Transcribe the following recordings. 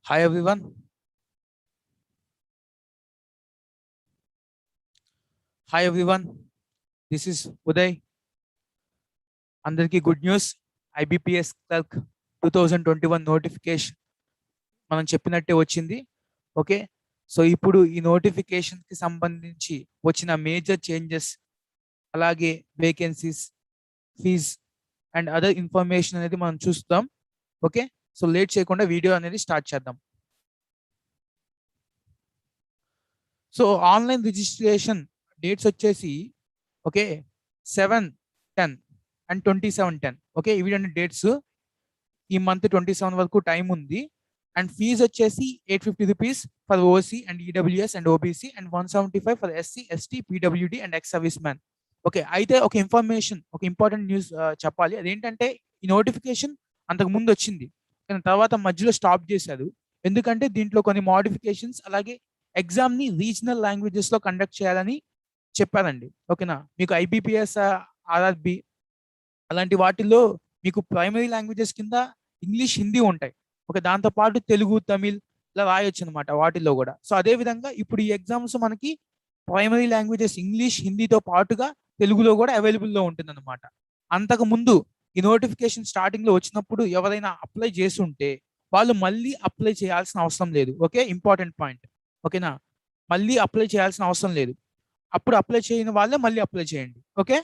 Hi everyone. Hi everyone. This is Uday. అందరికీ good news. IBPS clerk 2021 notification మనం చెప్పినట్టే వచ్చింది. ఓకే, సో ఇప్పుడు ఈ నోటిఫికేషన్ కి సంబంధించి వచ్చిన మేజర్ చేంజెస్, అలాగే vacancies, fees and other information అనేది మనం చూస్తాం. ఓకే, సో లేట్ చేయకుండా వీడియో అనేది స్టార్ట్ చేద్దాం. సో ఆన్లైన్ రిజిస్ట్రేషన్ డేట్స్ వచ్చేసి ఓకే 7/10 అండ్ 27/10. ఓకే, ఇవి రెండు డేట్స్. ఈ మంత్ 27 వరకు టైం ఉంది. అండ్ ఫీజ్ వచ్చేసి 850 rupees for OC and EWS and OBC and 175 for SC, ST, PWD and ex service man. Okay, అయితే ఒక ఇన్ఫర్మేషన్, ఒక ఇంపార్టెంట్ న్యూస్ చెప్పాలి. అదేంటంటే ఈ నోటిఫికేషన్ అంతకు ముందు వచ్చింది, కానీ తర్వాత మధ్యలో స్టాప్ చేశారు. ఎందుకంటే దీంట్లో కొన్ని మోడిఫికేషన్స్, అలాగే ఎగ్జామ్ ని రీజనల్ లాంగ్వేజెస్ లో కండక్ట్ చేయాలని చెప్పారండి. ఓకేనా, మీకు IBPS, RRB అలాంటి వాటిల్లో మీకు ప్రైమరీ లాంగ్వేజెస్ కింద ఇంగ్లీష్, హిందీ ఉంటాయి. ఓకే, దాంతో పాటు తెలుగు, తమిళ్ ఇలా రాయొచ్చు అనమాట వాటిల్లో కూడా. సో అదే విధంగా ఇప్పుడు ఈ ఎగ్జామ్స్ మనకి ప్రైమరీ లాంగ్వేజెస్ ఇంగ్లీష్, హిందీతో పాటుగా తెలుగులో కూడా అవైలబుల్లో ఉంటుంది అనమాట. అంతకు ముందు ఈ నోటిఫికేషన్ స్టార్టింగ్ లో వచ్చినప్పుడు ఎవరైనా అప్లై చేస్తుంటే వాళ్ళు మళ్ళీ అప్లై చేయాల్సిన అవసరం లేదు. Okay, important point. ఓకేనా, మళ్ళీ అప్లై చేయాల్సిన అవసరం లేదు. అప్పుడు అప్లై చేయని వాళ్ళే మళ్ళీ అప్లై చేయండి. ఓకే,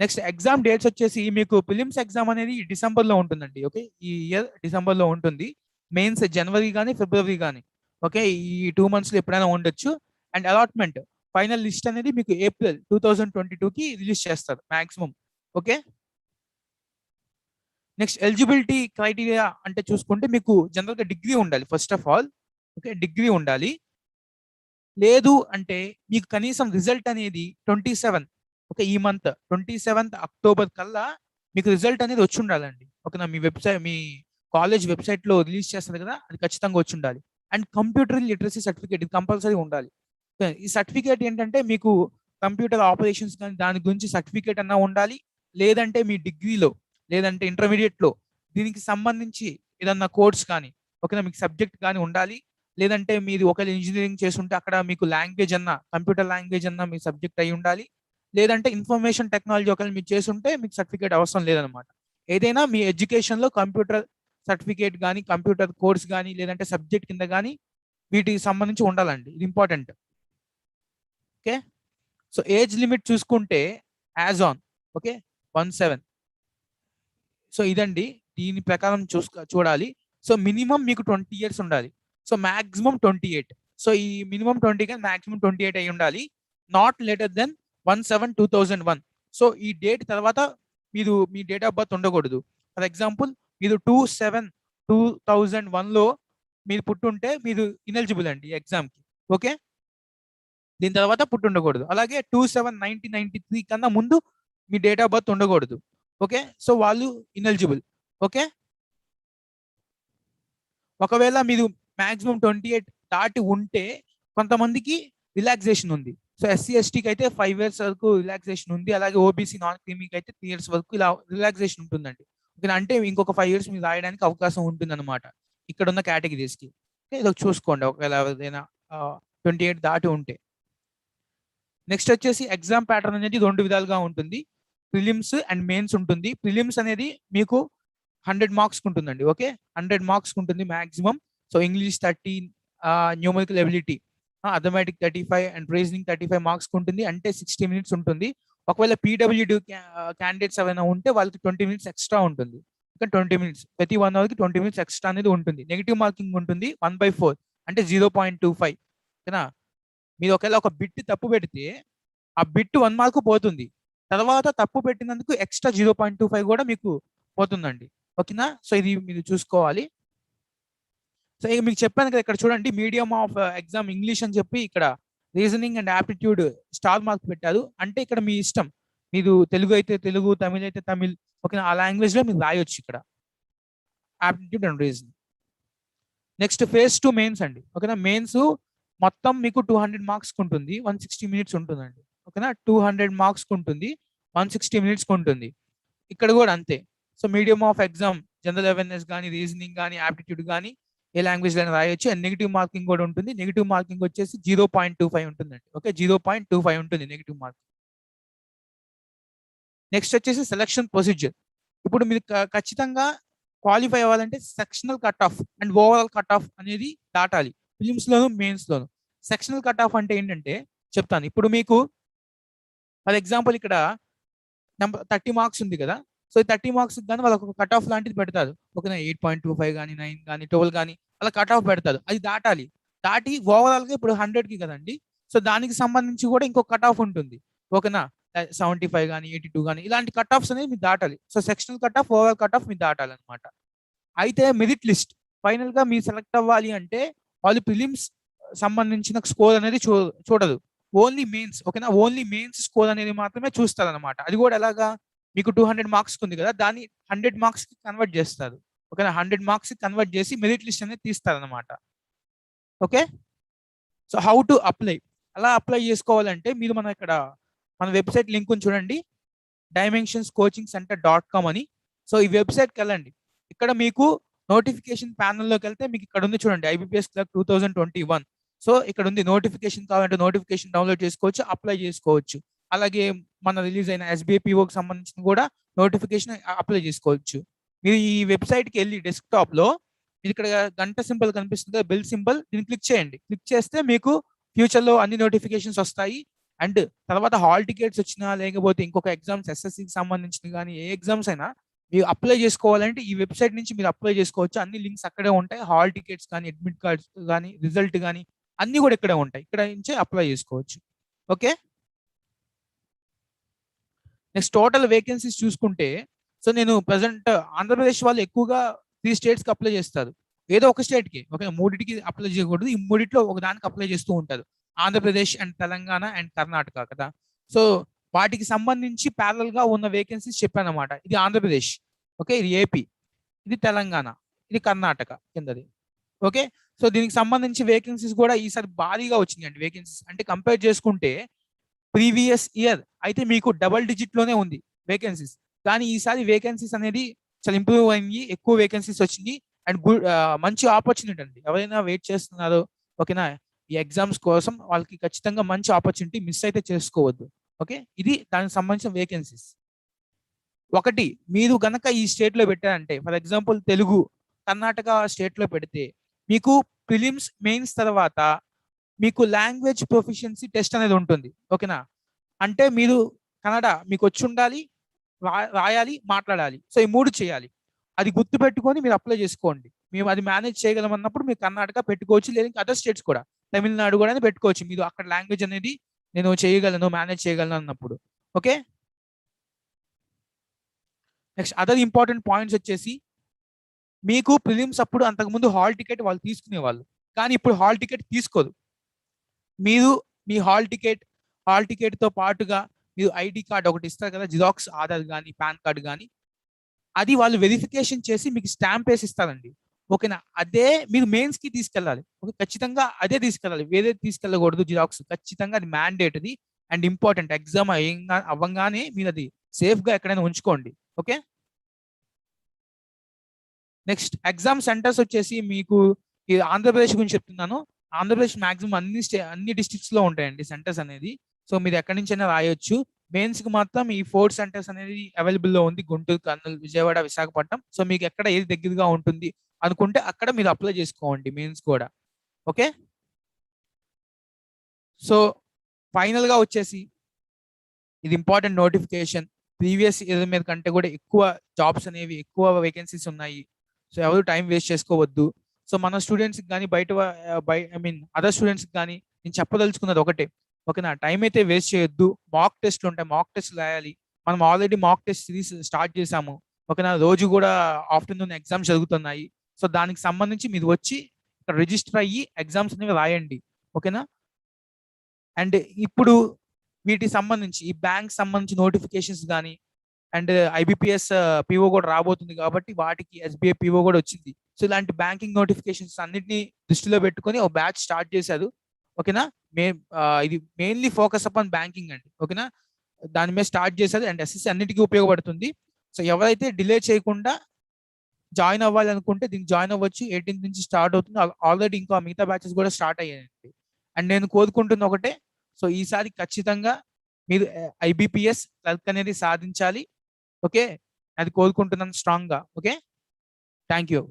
నెక్స్ట్ ఎగ్జామ్ డేట్స్ వచ్చేసి మీకు ప్రిలిమ్స్ ఎగ్జామ్ అనేది డిసెంబర్ లో ఉంటుందండి. ఓకే, ఈ ఇయర్ డిసెంబర్ లో ఉంటుంది. మెయిన్స్ జనవరి కానీ ఫిబ్రవరి కానీ. ఓకే, ఈ 2 months లో ఎప్పుడైనా ఉండొచ్చు. అండ్ అలాట్మెంట్ ఫైనల్ లిస్ట్ అనేది మీకు ఏప్రిల్ 2022కి రిలీజ్ చేస్తారు maximum. Okay, next eligibility criteria అంటే చూసుకుంటే మీకు జనరల్గా డిగ్రీ ఉండాలి first of all. Okay, degree ఉండాలి. లేదు అంటే మీకు కనీసం రిజల్ట్ అనేది 27, ఓకే, ఈ మంత్ 27th అక్టోబర్ కల్లా మీకు రిజల్ట్ అనేది వచ్చి ఉండాలండి. ఓకేనా, మీ వెబ్సైట్, మీ కాలేజ్ వెబ్సైట్ లో రిలీజ్ చేస్తారు కదా, అది ఖచ్చితంగా వచ్చి ఉండాలి. అండ్ కంప్యూటర్ లిటరసీ సర్టిఫికేట్ ఇది కంపల్సరీ ఉండాలి. ఈ సర్టిఫికేట్ ఏంటంటే మీకు కంప్యూటర్ ఆపరేషన్స్ కానీ దాని గురించి సర్టిఫికేట్ అన్నా ఉండాలి. లేదంటే మీ డిగ్రీలో, లేదంటే ఇంటర్మీడియట్ లో దీనికి సంబంధించి ఏదన్నా కోర్స్ కానీ, ఓకేనా, మీకు సబ్జెక్ట్ కానీ ఉండాలి. లేదంటే మీరు ఒకవేళ ఇంజనీరింగ్ చేస్తుంటే అక్కడ మీకు లాంగ్వేజ్ అన్న, కంప్యూటర్ లాంగ్వేజ్ అన్న మీ సబ్జెక్ట్ అయి ఉండాలి. లేదంటే ఇన్ఫర్మేషన్ టెక్నాలజీ ఒకవేళ మీరు చేస్తుంటే మీకు సర్టిఫికేట్ అవసరం లేదనమాట. ఏదైనా మీ ఎడ్యుకేషన్ లో కంప్యూటర్ సర్టిఫికేట్ కానీ, కంప్యూటర్ కోర్స్ కానీ, లేదంటే సబ్జెక్ట్ కింద కానీ వీటికి సంబంధించి ఉండాలండి. ఇది important. Okay, so age limit చూసుకుంటే యాజ్ ఆన్ ఓకే 17. సో ఇదండి, దీని ప్రకారం చూడాలి. సో మినిమం మీకు 20 years ఉండాలి. So maximum 28. సో ఈ మినిమం 20 కానీ మాక్సిమం 28 అయి ఉండాలి. Not later than 1/7/2001. సో ఈ డేట్ తర్వాత మీరు మీ డేట్ ఆఫ్ బర్త్ ఉండకూడదు. ఫర్ ఎగ్జాంపుల్ మీరు 2/7/2001లో మీరు పుట్టుంటే మీరు ఇనెలిజిబుల్ అండి ఎగ్జామ్కి. ఓకే, దీని తర్వాత పుట్టుండకూడదు. అలాగే 2/7/1993 కన్నా ముందు మీ డేట్ ఆఫ్ బర్త్ ఉండకూడదు. ఓకే, సో వాళ్ళు ఇనెలిజిబుల్. ఓకే, ఒకవేళ మీరు మాక్సిమం 28 దాటి ఉంటే కొంతమందికి రిలాక్సేషన్ ఉంది. సో ఎస్సీ, ఎస్టీకి అయితే 5 years వరకు రిలాక్సేషన్ ఉంది. అలాగే ఓబీసీ, నాన్ క్రీమీకి అయితే 3 years వరకు ఇలా రిలాక్సేషన్ ఉంటుందండి. ఓకే, అంటే ఇంకొక 5 years మీరు రాయడానికి అవకాశం ఉంటుంది అనమాట ఇక్కడ ఉన్న కేటగిరీస్కి. ఇది చూసుకోండి ఒకవేళ ఏదైనా 28 దాటి ఉంటే. నెక్స్ట్ వచ్చేసి ఎగ్జామ్ ప్యాటర్న్ అనేది 2 విధాలుగా ఉంటుంది. ప్రిలిమ్స్ అండ్ మెయిన్స్ ఉంటుంది. ప్రిలిమ్స్ అనేది మీకు 100 marks ఉంటుందండి. ఓకే, 100 marks ఉంటుంది maximum. So English 30, numerical ability, arithmetic 35 and reasoning 35 marks ఉంటుంది. అంటే 60 minutes ఉంటుంది. ఒకవేళ పీడబ్ల్యూడి క్యాండిడేట్స్ ఏమైనా ఉంటే వాళ్ళకి 20 minutes ఎక్స్ట్రా ఉంటుంది. 20 minutes, ప్రతి 1 hour కి 20 minutes ఎక్స్ట్రా అనేది ఉంటుంది. నెగిటివ్ మార్కింగ్ ఉంటుంది 1/4, అంటే 0.25. ఓకేనా, మీరు ఒకవేళ ఒక బిట్ తప్పు పెడితే ఆ బిట్ 1 mark పోతుంది. తర్వాత తప్పు పెట్టినందుకు ఎక్స్ట్రా 0.25 కూడా మీకు పోతుందండి. ఓకేనా, సో ఇది మీరు చూసుకోవాలి. సో ఇక మీకు చెప్పాను కదా, ఇక్కడ చూడండి మీడియం ఆఫ్ ఎగ్జామ్ ఇంగ్లీష్ అని చెప్పి ఇక్కడ reasoning and aptitude star mark పెట్టారు. అంటే ఇక్కడ మీ ఇష్టం, మీరు తెలుగు అయితే తెలుగు, తమిళ్ అయితే తమిళ్, ఓకేనా, ఆ లాంగ్వేజ్ లో మీరు రాయొచ్చు ఇక్కడ aptitude and reasoning. Next phase 2 mains అండి. ఓకేనా, మెయిన్స్ మొత్తం మీకు 200 marks ఉంటుంది, 160 minutes ఉంటుందండి. ఓకేనా, 200 marks ఉంటుంది, 160 minutes ఉంటుంది. ఇక్కడ కూడా అంతే. So medium of exam general awareness కానీ, రీజనింగ్ కానీ, యాప్టిట్యూడ్ కానీ ఏ లాంగ్వేజ్ లో రాయొచ్చు. అండ్ నెగిటివ్ మార్కింగ్ కూడా ఉంటుంది. నెగిటివ్ మార్కింగ్ వచ్చేసి 0.25 ఉంటుందండి. ఓకే, 0.25 ఉంటుంది నెగిటివ్ మార్కింగ్. నెక్స్ట్ వచ్చేసి సెలక్షన్ ప్రొసీజర్. ఇప్పుడు మీరు ఖచ్చితంగా క్వాలిఫై అవ్వాలంటే sectional cut off and overall cut off అనేది దాటాలి, ఫిలిమ్స్ లోను మెయిన్స్ లోను. సెక్షనల్ కట్ ఆఫ్ అంటే ఏంటంటే చెప్తాను. ఇప్పుడు మీకు ఫర్ ఎగ్జాంపుల్ ఇక్కడ నెంబర్ 30 మార్క్స్ ఉంది కదా. సో ఈ 30 మార్క్స్ కానీ వాళ్ళకి ఒక కట్ ఆఫ్ లాంటిది పెడతారు. ఓకేనా, 8.25 కానీ, 9 కానీ, 12 కానీ అలా కట్ ఆఫ్ పెడతారు. అది దాటాలి. దాటి ఓవరాల్ గా ఇప్పుడు 100కి కదండి. సో దానికి సంబంధించి కూడా ఇంకో కట్ ఆఫ్ ఉంటుంది. ఓకేనా, 75 కానీ, 82 కానీ ఇలాంటి కట్ ఆఫ్స్ అనేది మీరు దాటాలి. So sectional cut off, overall cut off మీరు దాటాలి అనమాట. అయితే మెరిట్ లిస్ట్ ఫైనల్ గా మీరు సెలెక్ట్ అవ్వాలి అంటే వాళ్ళు ప్రిలిమ్స్ సంబంధించిన స్కోర్ అనేది చూడదు. Only mains. ఓకేనా, ఓన్లీ మెయిన్స్ స్కోర్ అనేది మాత్రమే చూస్తారు అనమాట. అది కూడా ఎలాగా, మీకు 200 మార్క్స్ ఉంది కదా, దాన్ని 100 మార్క్స్ కి కన్వర్ట్ చేస్తారు. ఓకేనా, 100 మార్క్స్ కి కన్వర్ట్ చేసి మెరిట్ లిస్ట్ అనేది తీస్తారు అనమాట. Okay, so how to apply. అలా అప్లై చేసుకోవాలంటే మీరు మన వెబ్సైట్ లింక్ చూడండి, dimensionscoachingcenter.com అని. సో ఈ వెబ్సైట్కి వెళ్ళండి. ఇక్కడ మీకు నోటిఫికేషన్ ప్యానల్లోకి వెళ్తే మీకు ఇక్కడ ఉంది చూడండి, IBPS క్లర్క్ 2021. సో ఇక్కడ ఉంది నోటిఫికేషన్. కావాలంటే నోటిఫికేషన్ డౌన్లోడ్ చేసుకోవచ్చు, అప్లై చేసుకోవచ్చు. అలాగే మన రిలీజ్ అయిన SBI POకి సంబంధించిన కూడా నోటిఫికేషన్ అప్లై చేసుకోవచ్చు. మీరు ఈ వెబ్సైట్కి వెళ్ళి డెస్క్టాప్ లో మీరు ఇక్కడ గంట సింబల్ కనిపిస్తుంది, బెల్ సింబల్, దీన్ని క్లిక్ చేయండి. క్లిక్ చేస్తే మీకు ఫ్యూచర్ లో అన్ని నోటిఫికేషన్స్ వస్తాయి. అండ్ తర్వాత హాల్ టికెట్స్ వచ్చినా, లేకపోతే ఇంకొక ఎగ్జామ్స్ SSCకి సంబంధించిన కానీ ఏ ఎగ్జామ్స్ అయినా మీరు అప్లై చేసుకోవాలంటే ఈ వెబ్సైట్ నుంచి మీరు అప్లై చేసుకోవచ్చు. అన్ని లింక్స్ అక్కడే ఉంటాయి. హాల్ టికెట్స్ కానీ, అడ్మిట్ కార్డ్స్ కానీ, రిజల్ట్ కానీ అన్ని కూడా ఇక్కడే ఉంటాయి. ఇక్కడ నుంచే అప్లై చేసుకోవచ్చు. ఓకే, నెక్స్ట్ టోటల్ వేకెన్సీస్ చూసుకుంటే, సో నేను ప్రజెంట్ ఆంధ్రప్రదేశ్ వాళ్ళు ఎక్కువగా 3 స్టేట్స్ కి అప్లై చేస్తారు. ఏదో ఒక స్టేట్ కి, ఓకే, 3టికి అప్లై చేయకూడదు. ఈ 3టిలో ఒక దానికి అప్లై చేస్తూ ఉంటారు. ఆంధ్రప్రదేశ్ అండ్ తెలంగాణ అండ్ కర్ణాటక కదా. సో వాటికి సంబంధించి ప్యారల్ గా ఉన్న వేకెన్సీస్ చెప్పాను అనమాట. ఇది ఆంధ్రప్రదేశ్, ఓకే, ఇది ఏపీ, ఇది తెలంగాణ, ఇది కర్ణాటక కిందది. ఓకే, సో దీనికి సంబంధించి వేకెన్సీస్ కూడా ఈసారి భారీగా వచ్చినాయండి. వేకెన్సీస్ అంటే కంపేర్ చేసుకుంటే ప్రీవియస్ ఇయర్ అయితే మీకు డబల్ డిజిట్ లోనే ఉంది వేకెన్సీస్, కానీ ఈసారి వేకెన్సీస్ అనేది చాలా ఇంప్రూవ్ అయ్యి ఎక్కువ వేకెన్సీస్ వచ్చింది. అండ్ గుడ్, మంచి ఆపర్చునిటీ అండి. ఎవరైనా వెయిట్ చేస్తున్నారో, ఓకేనా, ఈ ఎగ్జామ్స్ కోసం వాళ్ళకి ఖచ్చితంగా మంచి ఆపర్చునిటీ, మిస్ అయితే చేసుకోవద్దు. ఓకే, ఇది దానికి సంబంధించిన వేకెన్సీస్. ఒకటి, మీరు గనక ఈ స్టేట్ లో పెట్టారంటే, for example Telugu Karnataka state లో పెడితే మీకు ప్రిలిమ్స్ మెయిన్స్ తర్వాత మీకు లాంగ్వేజ్ ప్రొఫిషియన్సీ టెస్ట్ అనేది ఉంటుంది. ఓకేనా, అంటే మీరు కన్నడ మీకు వచ్చి ఉండాలి, రాయాలి, మాట్లాడాలి. సో ఈ 3 చేయాలి. అది గుర్తు పెట్టుకొని మీరు అప్లై చేసుకోండి. మేము అది మేనేజ్ చేయగలం అన్నప్పుడు మీరు కర్ణాటక పెట్టుకోవచ్చు, లేదా అదర్ స్టేట్స్ కూడా, తమిళనాడు కూడా పెట్టుకోవచ్చు. మీరు అక్కడ లాంగ్వేజ్ అనేది నేను చేయగలను, మేనేజ్ చేయగలను అన్నప్పుడు. Okay, next other important points వచ్చేసి, మీకు ప్రిలిమ్స్ అప్పుడు అంతకుముందు హాల్ టికెట్ వాళ్ళు తీసుకునేవాళ్ళు, కానీ ఇప్పుడు హాల్ టికెట్ తీసుకోరు. మీరు మీ హాల్ టికెట్ తో పాటుగా మీరు ఐడి కార్డ్ ఒకటి ఇస్తారు కదా, జిరాక్స్, ఆధార్ కానీ, పాన్ కార్డ్ కానీ, అది వాళ్ళు వెరిఫికేషన్ చేసి మీకు స్టాంప్ వేసి ఇస్తారండి. ఓకేనా, అదే మీరు మెయిన్స్ కి తీసుకెళ్ళాలి. ఓకే, ఖచ్చితంగా అదే తీసుకెళ్ళాలి, వేరే తీసుకెళ్ళకూడదు. జిరాక్స్ ఖచ్చితంగా అది మ్యాండేట్ అది అండ్ ఇంపార్టెంట్. ఎగ్జామ్ అవ్వగానే మీరు అది సేఫ్ గా ఎక్కడైనా ఉంచుకోండి. ఓకే, నెక్స్ట్ ఎగ్జామ్ సెంటర్స్ వచ్చేసి మీకు ఆంధ్రప్రదేశ్ గురించి చెప్తున్నాను. ఆంధ్రప్రదేశ్ మాక్సిమం అన్ని డిస్ట్రిక్ట్స్ లో ఉంటాయండి సెంటర్స్ అనేది. సో మీరు ఎక్కడి నుంచైనా రాయొచ్చు. మెయిన్స్ కి మాత్రం ఈ 4 సెంటర్స్ అనేది అవైలబుల్ లో ఉంది, గుంటూరు, కర్నూలు, విజయవాడ, విశాఖపట్నం. సో మీకు ఎక్కడ ఏది దగ్గరగా ఉంటుంది అనుకుంటే అక్కడ మీరు అప్లై చేసుకోండి మెయిన్స్ కూడా. ఓకే, సో ఫైనల్ గా వచ్చేసి ఇది ఇంపార్టెంట్ నోటిఫికేషన్. ప్రీవియస్ ఇయర్ మీద కంటే కూడా ఎక్కువ జాబ్స్ అనేవి, ఎక్కువ వేకెన్సీస్ ఉన్నాయి. సో ఎవరు టైం వేస్ట్ చేసుకోవద్దు. సో మన స్టూడెంట్స్కి కానీ అదర్ స్టూడెంట్స్కి కానీ నేను చెప్పదలుచుకున్నది ఒకటే, ఓకేనా, టైం అయితే వేస్ట్ చేయొద్దు. మాక్ టెస్ట్లు ఉంటాయి, మాక్ టెస్ట్ రాయాలి. మనం already mock test series start చేసాము. ఓకేనా, రోజు కూడా ఆఫ్టర్నూన్ ఎగ్జామ్స్ జరుగుతున్నాయి. సో దానికి సంబంధించి మీరు వచ్చి ఇక్కడ రిజిస్టర్ అయ్యి ఎగ్జామ్స్ అనేవి రాయండి. ఓకేనా, అండ్ ఇప్పుడు వీటికి సంబంధించి ఈ బ్యాంక్ సంబంధించి నోటిఫికేషన్స్ కానీ, అండ్ IBPS PO కూడా రాబోతుంది కాబట్టి వాటికి SBI PO కూడా వచ్చింది. సో ఇలాంటి బ్యాంకింగ్ నోటిఫికేషన్స్ అన్నింటినీ దృష్టిలో పెట్టుకొని ఒక బ్యాచ్ స్టార్ట్ చేశారు. ఓకేనా, ఇది మెయిన్లీ ఫోకస్ అపాన్ బ్యాంకింగ్ అండి. ఓకేనా, దాని మీద స్టార్ట్ చేశారు అండ్ SSC అన్నిటికీ ఉపయోగపడుతుంది. సో ఎవరైతే డిలే చేయకుండా జాయిన్ అవ్వాలి అనుకుంటే దీనికి జాయిన్ అవ్వచ్చు. 18th నుంచి స్టార్ట్ అవుతుంది. ఆల్రెడీ ఇంకా మిగతా బ్యాచెస్ కూడా స్టార్ట్ అయ్యాయండి. అండ్ నేను కోరుకుంటున్న ఒకటే, సో ఈసారి ఖచ్చితంగా మీరు IBPS క్లర్క్ అనేది సాధించాలి. ఓకే, అది కోరుకుంటున్నాను స్ట్రాంగ్ గా. Okay, thank you.